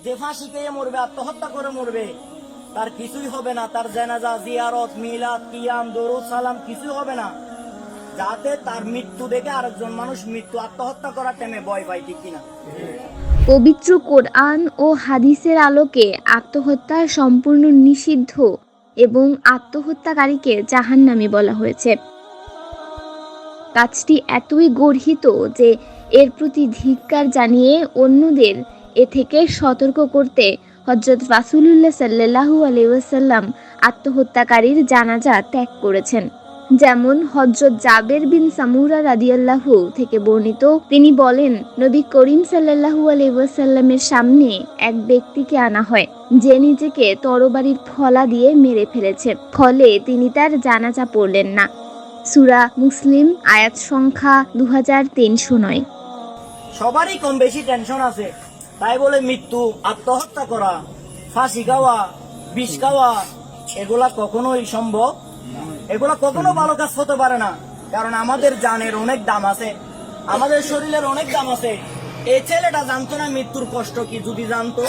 যে ফাঁসি খেয়ে মরবে, আত্মহত্যা করে মরবে, তার কিছুই হবে না, তার জানাজা, জিয়ারত, মিলাদ, কিয়াম, দরুদ, সালাম কিছুই হবে না, যাতে তার মৃত্যু দেখে আরেকজন মানুষ মৃত্যু আত্মহত্যা করার টাইমে ভয় পায়, ঠিক কিনা? পবিত্র কোরআন ও হাদিসের আলোকে আত্মহত্যা সম্পূর্ণ নিষিদ্ধ এবং আত্মহত্যাকারীকে জাহান্নামী বলা হয়েছে। কাজটি এতই গর্হিত যে এর প্রতি ধিক্কার জানিয়ে অন্যদের এ থেকে সতর্ক করতে হযরত রাসূলুল্লাহ সাল্লাল্লাহু আলাইহি ওয়াসাল্লাম আত্মহত্যাকারীর জানাজা ত্যাগ করেছেন। যেমন হযরত জাবের বিন সামুরা রাদিয়াল্লাহু থেকে বর্ণিত, তিনি বলেন, নবী করিম সাল্লাল্লাহু আলাইহি ওয়াসাল্লামের সামনে এক ব্যক্তিকে আনা হয় যে নিজেকে তরবারির ফলা দিয়ে মেরে ফেলেছে, ফলে তিনি তার জানাজা পড়লেন না। সূরা মুসলিম, আয়াত সংখ্যা 2309। সবারই কম বেশি টেনশন আছে, তাই বলে মৃত্যু, আত্মহত্যা করা, ফাঁসি খাওয়া, বিষ খাওয়া এগুলা কখনোই সম্ভব, এগুলা কখনো ভালো কাজ হতে পারে না। কারণ আমাদের জানের অনেক দাম আছে, আমাদের শরীরের অনেক দাম আছে। এই ছেলেটা জানতো না মৃত্যুর কষ্ট কি, যদি জানতো